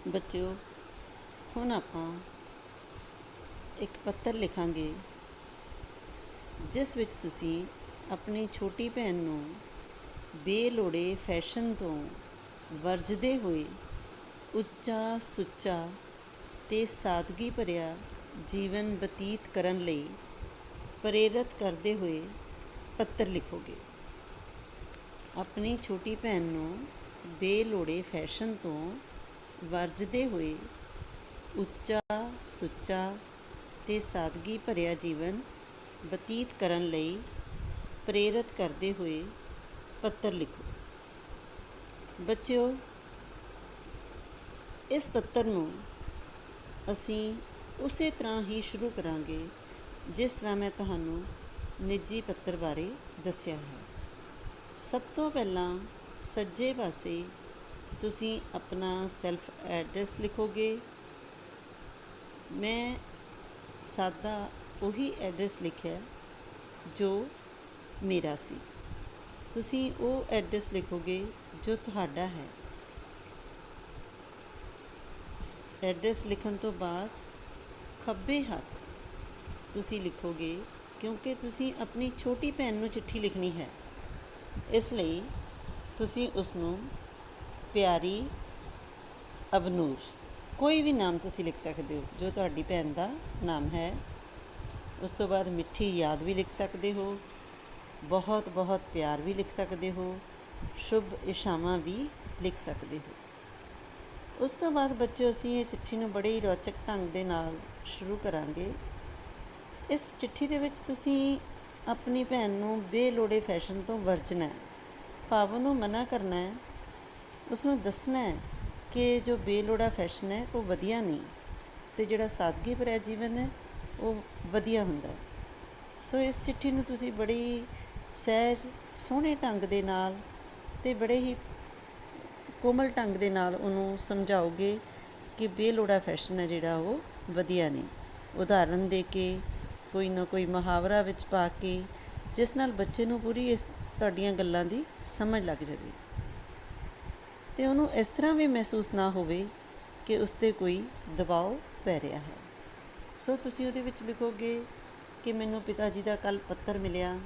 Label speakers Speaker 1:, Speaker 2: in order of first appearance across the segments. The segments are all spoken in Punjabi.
Speaker 1: ਬੱਚਿਓ, ਹੁਣ ਆਪਾਂ ਇੱਕ ਪੱਤਰ ਲਿਖਾਂਗੇ ਜਿਸ ਵਿੱਚ ਤੁਸੀਂ ਆਪਣੀ ਛੋਟੀ ਭੈਣ ਨੂੰ ਬੇਲੋੜੇ ਫੈਸ਼ਨ ਤੋਂ ਵਰਜਦੇ ਹੋਏ ਉੱਚਾ ਸੁੱਚਾ ਅਤੇ ਸਾਦਗੀ ਭਰਿਆ ਜੀਵਨ ਬਤੀਤ ਕਰਨ ਲਈ ਪ੍ਰੇਰਿਤ ਕਰਦੇ ਹੋਏ ਪੱਤਰ ਲਿਖੋਗੇ। ਆਪਣੀ ਛੋਟੀ ਭੈਣ ਨੂੰ ਬੇਲੋੜੇ ਫੈਸ਼ਨ ਤੋਂ ਵਰਜਦੇ ਹੋਏ ਉੱਚਾ ਸੁੱਚਾ ਅਤੇ ਸਾਦਗੀ ਭਰਿਆ ਜੀਵਨ ਬਤੀਤ ਕਰਨ ਲਈ ਪ੍ਰੇਰਿਤ ਕਰਦੇ ਹੋਏ ਪੱਤਰ ਲਿਖੋ। ਬੱਚਿਓ, ਇਸ ਪੱਤਰ ਨੂੰ ਅਸੀਂ ਉਸੇ ਤਰ੍ਹਾਂ ਹੀ ਸ਼ੁਰੂ ਕਰਾਂਗੇ ਜਿਸ ਤਰ੍ਹਾਂ ਮੈਂ ਤੁਹਾਨੂੰ ਨਿੱਜੀ ਪੱਤਰ ਬਾਰੇ ਦੱਸਿਆ ਹੈ। ਸਭ ਤੋਂ ਪਹਿਲਾਂ ਸੱਜੇ ਪਾਸੇ ਤੁਸੀਂ ਆਪਣਾ ਸੈਲਫ ਐਡਰੈਸ ਲਿਖੋਗੇ। ਮੈਂ ਸਾਦਾ ਉਹੀ ਐਡਰੈਸ ਲਿਖਿਆ ਜੋ ਮੇਰਾ ਸੀ। ਤੁਸੀਂ ਉਹ ਐਡਰੈਸ ਲਿਖੋਗੇ ਜੋ ਤੁਹਾਡਾ ਹੈ। ਐਡਰੈਸ ਲਿਖਣ ਤੋਂ ਬਾਅਦ ਖੱਬੇ ਹੱਥ ਤੁਸੀਂ ਲਿਖੋਗੇ, ਕਿਉਂਕਿ ਤੁਸੀਂ ਆਪਣੀ ਛੋਟੀ ਭੈਣ ਨੂੰ ਚਿੱਠੀ ਲਿਖਣੀ ਹੈ, ਇਸ ਲਈ ਤੁਸੀਂ ਉਸਨੂੰ ਪਿਆਰੀ ਅਵਨੂਰ, ਕੋਈ ਵੀ ਨਾਮ ਤੁਸੀਂ ਲਿਖ ਸਕਦੇ ਹੋ ਜੋ ਤੁਹਾਡੀ ਭੈਣ ਦਾ ਨਾਮ ਹੈ। ਉਸ ਤੋਂ ਬਾਅਦ ਮਿੱਠੀ ਯਾਦ ਵੀ ਲਿਖ ਸਕਦੇ ਹੋ, ਬਹੁਤ ਬਹੁਤ ਪਿਆਰ ਵੀ ਲਿਖ ਸਕਦੇ ਹੋ, ਸ਼ੁਭ ਇਸ਼ਾਵਾਂ ਵੀ ਲਿਖ ਸਕਦੇ ਹੋ। ਉਸ ਤੋਂ ਬਾਅਦ ਬੱਚਿਓ, ਅਸੀਂ ਇਹ ਚਿੱਠੀ ਨੂੰ ਬੜੇ ਹੀ ਰੌਚਕ ਢੰਗ ਦੇ ਨਾਲ ਸ਼ੁਰੂ ਕਰਾਂਗੇ। ਇਸ ਚਿੱਠੀ ਦੇ ਵਿੱਚ ਤੁਸੀਂ ਆਪਣੀ ਭੈਣ ਨੂੰ ਬੇਲੋੜੇ ਫੈਸ਼ਨ ਤੋਂ ਵਰਜਣਾ ਹੈ, ਭਾਵ ਉਹਨੂੰ ਮਨਾ ਕਰਨਾ ਹੈ, ਉਸਨੂੰ ਦੱਸਣਾ ਹੈ ਕਿ ਜੋ ਬੇਲੋੜਾ ਫੈਸ਼ਨ ਹੈ ਉਹ ਵਧੀਆ ਨਹੀਂ ਅਤੇ ਜਿਹੜਾ ਸਾਦਗੀ ਭਰਿਆ ਜੀਵਨ ਹੈ ਉਹ ਵਧੀਆ ਹੁੰਦਾ ਹੈ। ਸੋ ਇਸ ਚਿੱਠੀ ਨੂੰ ਤੁਸੀਂ ਬੜੀ ਸਹਿਜ ਸੋਹਣੇ ਢੰਗ ਦੇ ਨਾਲ ਅਤੇ ਬੜੇ ਹੀ ਕੋਮਲ ਢੰਗ ਦੇ ਨਾਲ ਉਹਨੂੰ ਸਮਝਾਓਗੇ ਕਿ ਬੇਲੋੜਾ ਫੈਸ਼ਨ ਹੈ ਜਿਹੜਾ ਉਹ ਵਧੀਆ ਨਹੀਂ। ਉਦਾਹਰਨ ਦੇ ਕੇ, ਕੋਈ ਨਾ ਕੋਈ ਮੁਹਾਵਰਾ ਵਿੱਚ ਪਾ ਕੇ, ਜਿਸ ਨਾਲ ਬੱਚੇ ਨੂੰ ਪੂਰੀ ਇਸ ਤੁਹਾਡੀਆਂ ਗੱਲਾਂ ਦੀ ਸਮਝ ਲੱਗ ਜਾਵੇ ਅਤੇ ਉਹਨੂੰ ਇਸ ਤਰ੍ਹਾਂ ਵੀ ਮਹਿਸੂਸ ਨਾ ਹੋਵੇ ਕਿ ਉਸ 'ਤੇ ਕੋਈ ਦਬਾਅ ਪੈ ਰਿਹਾ ਹੈ। ਸੋ ਤੁਸੀਂ ਉਹਦੇ ਵਿੱਚ ਲਿਖੋਗੇ ਕਿ ਮੈਨੂੰ ਪਿਤਾ ਜੀ ਦਾ ਕੱਲ੍ਹ ਪੱਤਰ ਮਿਲਿਆ,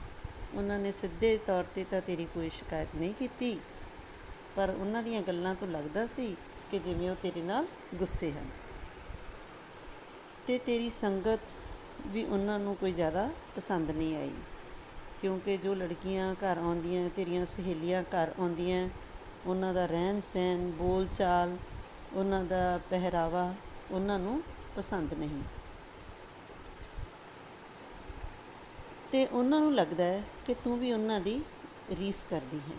Speaker 1: ਉਹਨਾਂ ਨੇ ਸਿੱਧੇ ਤੌਰ 'ਤੇ ਤਾਂ ਤੇਰੀ ਕੋਈ ਸ਼ਿਕਾਇਤ ਨਹੀਂ ਕੀਤੀ, ਪਰ ਉਹਨਾਂ ਦੀਆਂ ਗੱਲਾਂ ਤੋਂ ਲੱਗਦਾ ਸੀ ਕਿ ਜਿਵੇਂ ਉਹ ਤੇਰੇ ਨਾਲ ਗੁੱਸੇ ਹਨ, ਅਤੇ ਤੇਰੀ ਸੰਗਤ ਵੀ ਉਹਨਾਂ ਨੂੰ ਕੋਈ ਜ਼ਿਆਦਾ ਪਸੰਦ ਨਹੀਂ ਆਈ, ਕਿਉਂਕਿ ਜੋ ਲੜਕੀਆਂ ਘਰ ਆਉਂਦੀਆਂ, ਤੇਰੀਆਂ ਸਹੇਲੀਆਂ ਘਰ ਆਉਂਦੀਆਂ, ਉਹਨਾਂ ਦਾ ਰਹਿਣ ਸਹਿਣ, ਬੋਲ ਚਾਲ, ਉਹਨਾਂ ਦਾ ਪਹਿਰਾਵਾ ਉਹਨਾਂ ਨੂੰ ਪਸੰਦ ਨਹੀਂ, ਅਤੇ ਉਹਨਾਂ ਨੂੰ ਲੱਗਦਾ ਹੈ ਕਿ ਤੂੰ ਵੀ ਉਹਨਾਂ ਦੀ ਰੀਸ ਕਰਦੀ ਹੈ,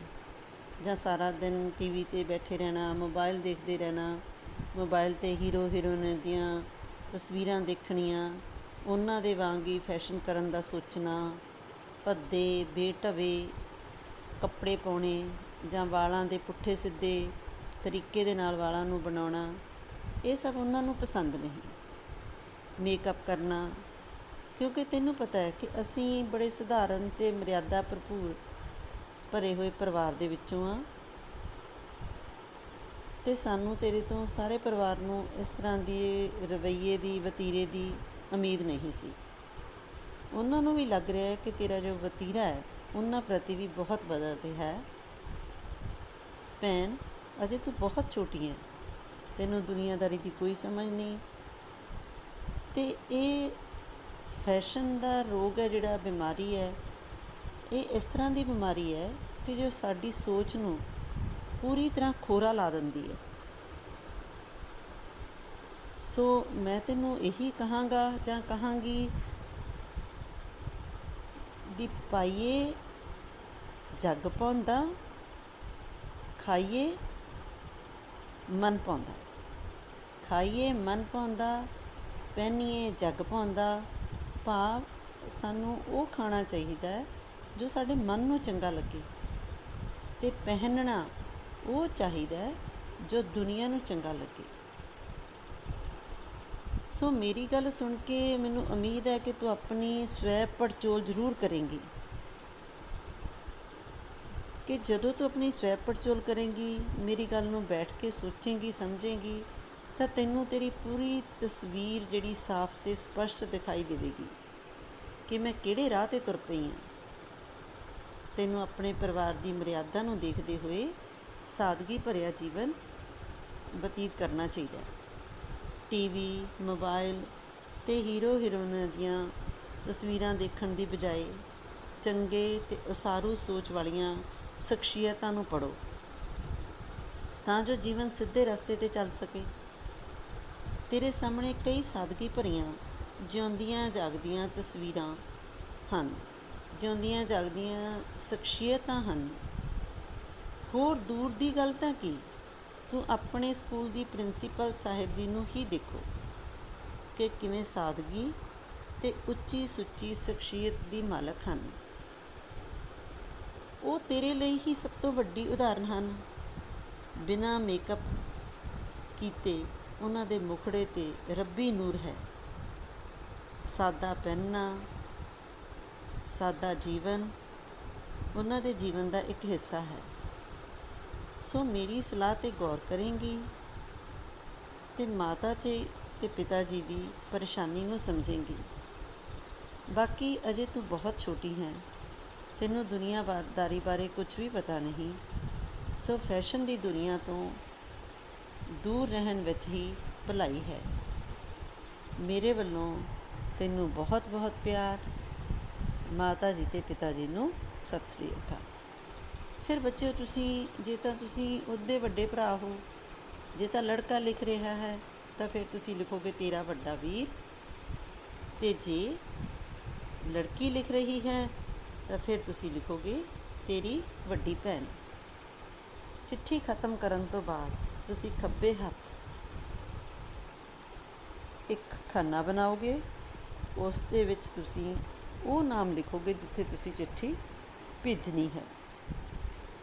Speaker 1: ਜਾਂ ਸਾਰਾ ਦਿਨ TV 'ਤੇ ਬੈਠੇ ਰਹਿਣਾ, ਮੋਬਾਇਲ ਦੇਖਦੇ ਰਹਿਣਾ, ਮੋਬਾਇਲ 'ਤੇ ਹੀਰੋ ਹੀਰੋਇਨ ਦੀਆਂ ਤਸਵੀਰਾਂ ਦੇਖਣੀਆਂ, ਉਹਨਾਂ ਦੇ ਵਾਂਗ ਹੀ ਫੈਸ਼ਨ ਕਰਨ ਦਾ ਸੋਚਣਾ, ਭੱਦੇ ਬੇਢਵੇ ਕੱਪੜੇ ਪਾਉਣੇ ਜਾਂ ਵਾਲਾਂ ਦੇ ਪੁੱਠੇ ਸਿੱਧੇ ਤਰੀਕੇ ਦੇ ਨਾਲ ਵਾਲਾਂ ਨੂੰ ਬਣਾਉਣਾ, ਇਹ ਸਭ ਉਹਨਾਂ ਨੂੰ ਪਸੰਦ ਨਹੀਂ। ਮੇਕਅਪ ਕਰਨਾ, ਕਿਉਂਕਿ ਤੈਨੂੰ ਪਤਾ ਹੈ ਕਿ ਅਸੀਂ ਬੜੇ ਸਧਾਰਨ ਅਤੇ ਮਰਿਆਦਾ ਭਰਪੂਰ ਭਰੇ ਹੋਏ ਪਰਿਵਾਰ ਦੇ ਵਿੱਚੋਂ ਹਾਂ, ਅਤੇ ਸਾਨੂੰ ਤੇਰੇ ਤੋਂ, ਸਾਰੇ ਪਰਿਵਾਰ ਨੂੰ ਇਸ ਤਰ੍ਹਾਂ ਦੀ ਰਵੱਈਏ ਦੀ, ਵਤੀਰੇ ਦੀ ਉਮੀਦ ਨਹੀਂ ਸੀ। ਉਹਨਾਂ ਨੂੰ ਵੀ ਲੱਗ ਰਿਹਾ ਹੈ ਕਿ ਤੇਰਾ ਜੋ ਵਤੀਰਾ ਹੈ ਉਹਨਾਂ ਪ੍ਰਤੀ ਵੀ ਬਹੁਤ ਬਦਲ ਰਿਹਾ ਹੈ। ਭੈਣ, ਅਜੇ ਤੂੰ ਬਹੁਤ ਛੋਟੀ ਹੈ, ਤੈਨੂੰ ਦੁਨੀਆਦਾਰੀ ਦੀ ਕੋਈ ਸਮਝ ਨਹੀਂ, ਅਤੇ ਇਹ ਫੈਸ਼ਨ ਦਾ ਰੋਗ ਹੈ, ਜਿਹੜਾ ਬਿਮਾਰੀ ਹੈ, ਇਹ ਇਸ ਤਰ੍ਹਾਂ ਦੀ ਬਿਮਾਰੀ ਹੈ ਕਿ ਜੋ ਸਾਡੀ ਸੋਚ ਨੂੰ ਪੂਰੀ ਤਰ੍ਹਾਂ ਖੋਰਾ ਲਾ ਦਿੰਦੀ ਹੈ। ਸੋ ਮੈਂ ਤੈਨੂੰ ਇਹੀ ਕਹਾਂਗਾ ਜਾਂ ਕਹਾਂਗੀ ਵੀ ਪਾਈਏ ਜੱਗ ਪਾਉਂਦਾ, ਖਾਈਏ ਮਨ ਪਾਉਂਦਾ, ਖਾਈਏ ਮਨ ਪਾਉਂਦਾ, ਪਹਿਨੀਏ ਜੱਗ ਪਾਉਂਦਾ, ਭਾਵ ਸਾਨੂੰ ਉਹ ਖਾਣਾ ਚਾਹੀਦਾ ਹੈ ਜੋ ਸਾਡੇ ਮਨ ਨੂੰ ਚੰਗਾ ਲੱਗੇ, ਅਤੇ ਪਹਿਨਣਾ ਉਹ ਚਾਹੀਦਾ ਜੋ ਦੁਨੀਆ ਨੂੰ ਚੰਗਾ ਲੱਗੇ। ਸੋ ਮੇਰੀ ਗੱਲ ਸੁਣ ਕੇ ਮੈਨੂੰ ਉਮੀਦ ਹੈ ਕਿ ਤੂੰ ਆਪਣੀ ਸਵੈ ਪੜਚੋਲ ਜ਼ਰੂਰ ਕਰੇਂਗੀ, ਕਿ ਜਦੋਂ ਤੂੰ ਆਪਣੀ ਸਵੈ ਪੜਚੋਲ ਕਰੇਂਗੀ, ਮੇਰੀ ਗੱਲ ਨੂੰ ਬੈਠ ਕੇ ਸੋਚੇਂਗੀ, ਸਮਝੇਂਗੀ, ਤਾਂ ਤੈਨੂੰ ਤੇਰੀ ਪੂਰੀ ਤਸਵੀਰ ਜਿਹੜੀ ਸਾਫ਼ ਅਤੇ ਸਪਸ਼ਟ ਦਿਖਾਈ ਦੇਵੇਗੀ ਕਿ ਮੈਂ ਕਿਹੜੇ ਰਾਹ 'ਤੇ ਤੁਰ ਪਈ ਹਾਂ। ਤੈਨੂੰ ਆਪਣੇ ਪਰਿਵਾਰ ਦੀ ਮਰਿਆਦਾ ਨੂੰ ਦੇਖਦੇ ਹੋਏ ਸਾਦਗੀ ਭਰਿਆ ਜੀਵਨ ਬਤੀਤ ਕਰਨਾ ਚਾਹੀਦਾ ਹੈ। ਟੀਵੀ, ਮੋਬਾਈਲ ਅਤੇ ਹੀਰੋ ਹੀਰੋਇਨਾਂ ਦੀਆਂ ਤਸਵੀਰਾਂ ਦੇਖਣ ਦੀ ਬਜਾਏ ਚੰਗੇ ਅਤੇ ਉਸਾਰੂ ਸੋਚ ਵਾਲੀਆਂ ਸ਼ਖਸੀਅਤਾਂ ਨੂੰ ਪੜ੍ਹੋ ਤਾਂ ਜੋ ਜੀਵਨ ਸਿੱਧੇ ਰਸਤੇ 'ਤੇ ਚੱਲ ਸਕੇ। ਤੇਰੇ ਸਾਹਮਣੇ ਕਈ ਸਾਦਗੀ ਭਰੀਆਂ ਜਿਉਂਦੀਆਂ ਜਾਗਦੀਆਂ ਤਸਵੀਰਾਂ ਹਨ, ਜਿਉਂਦੀਆਂ ਜਾਗਦੀਆਂ ਸ਼ਖਸੀਅਤਾਂ ਹਨ। ਹੋਰ ਦੂਰ ਦੀ ਗੱਲ ਤਾਂ ਕੀ, ਤੂੰ ਆਪਣੇ ਸਕੂਲ ਦੀ ਪ੍ਰਿੰਸੀਪਲ ਸਾਹਿਬ ਜੀ ਨੂੰ ਹੀ ਦੇਖੋ ਕਿ ਕਿਵੇਂ ਸਾਦਗੀ ਅਤੇ ਉੱਚੀ ਸੁੱਚੀ ਸ਼ਖਸੀਅਤ ਦੀ ਮਾਲਕ ਹਨ। ਉਹ ਤੇਰੇ ਲਈ ਹੀ ਸਭ ਤੋਂ ਵੱਡੀ ਉਦਾਹਰਨ ਹਨ। ਬਿਨਾਂ ਮੇਕਅਪ ਕੀਤੇ ਉਹਨਾਂ ਦੇ ਮੁਖੜੇ 'ਤੇ ਰੱਬੀ ਨੂਰ ਹੈ। ਸਾਦਾ ਪਹਿਨਣਾ, ਸਾਦਾ ਜੀਵਨ ਉਹਨਾਂ ਦੇ ਜੀਵਨ ਦਾ ਇੱਕ ਹਿੱਸਾ ਹੈ। ਸੋ ਮੇਰੀ ਸਲਾਹ 'ਤੇ ਗੌਰ ਕਰੇਂਗੀ ਅਤੇ ਮਾਤਾ ਜੀ ਅਤੇ ਪਿਤਾ ਜੀ ਦੀ ਪਰੇਸ਼ਾਨੀ ਨੂੰ ਸਮਝੇਂਗੀ। ਬਾਕੀ ਅਜੇ ਤੂੰ ਬਹੁਤ ਛੋਟੀ ਹੈ, ਤੈਨੂੰ ਦੁਨੀਆਦਾਰੀ ਬਾਰੇ ਕੁਝ ਵੀ ਪਤਾ ਨਹੀਂ। ਸੋ ਫੈਸ਼ਨ ਦੀ ਦੁਨੀਆ ਤੋਂ ਦੂਰ ਰਹਿਣ ਵਿੱਚ ਹੀ ਭਲਾਈ ਹੈ। ਮੇਰੇ ਵੱਲੋਂ ਤੈਨੂੰ ਬਹੁਤ ਬਹੁਤ ਪਿਆਰ। ਮਾਤਾ ਜੀ ਅਤੇ ਪਿਤਾ ਜੀ ਨੂੰ ਸਤਿ ਸ੍ਰੀ ਅਕਾਲ। ਫਿਰ ਬੱਚਿਓ, ਜੇ ਤੁਸੀਂ ਉਹਦੇ ਵੱਡੇ ਭਰਾ ਹੋ, ਜੇ ਤਾਂ ਲੜਕਾ ਲਿਖ ਰਿਹਾ ਹੈ ਤਾਂ ਫਿਰ ਤੁਸੀਂ ਲਿਖੋਗੇ ਤੇਰਾ ਵੱਡਾ ਵੀਰ, ਅਤੇ ਜੇ ਲੜਕੀ ਲਿਖ ਰਹੀ ਹੈ ਤਾਂ ਫਿਰ ਤੁਸੀਂ ਲਿਖੋਗੇ ਤੇਰੀ ਵੱਡੀ ਭੈਣ। ਚਿੱਠੀ ਖਤਮ ਕਰਨ ਤੋਂ ਬਾਅਦ ਤੁਸੀਂ ਖੱਬੇ ਹੱਥ ਇੱਕ ਖਾਨਾ ਬਣਾਓਗੇ, ਉਸ ਦੇ ਵਿੱਚ ਤੁਸੀਂ ਉਹ ਨਾਮ ਲਿਖੋਗੇ ਜਿੱਥੇ ਤੁਸੀਂ ਚਿੱਠੀ ਭੇਜਣੀ ਹੈ।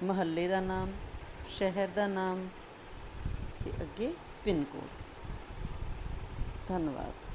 Speaker 1: ਮੁਹੱਲੇ ਦਾ ਨਾਮ, ਸ਼ਹਿਰ ਦਾ ਨਾਮ ਅਤੇ ਅੱਗੇ ਪਿੰਨ ਕੋਡ। ਧੰਨਵਾਦ।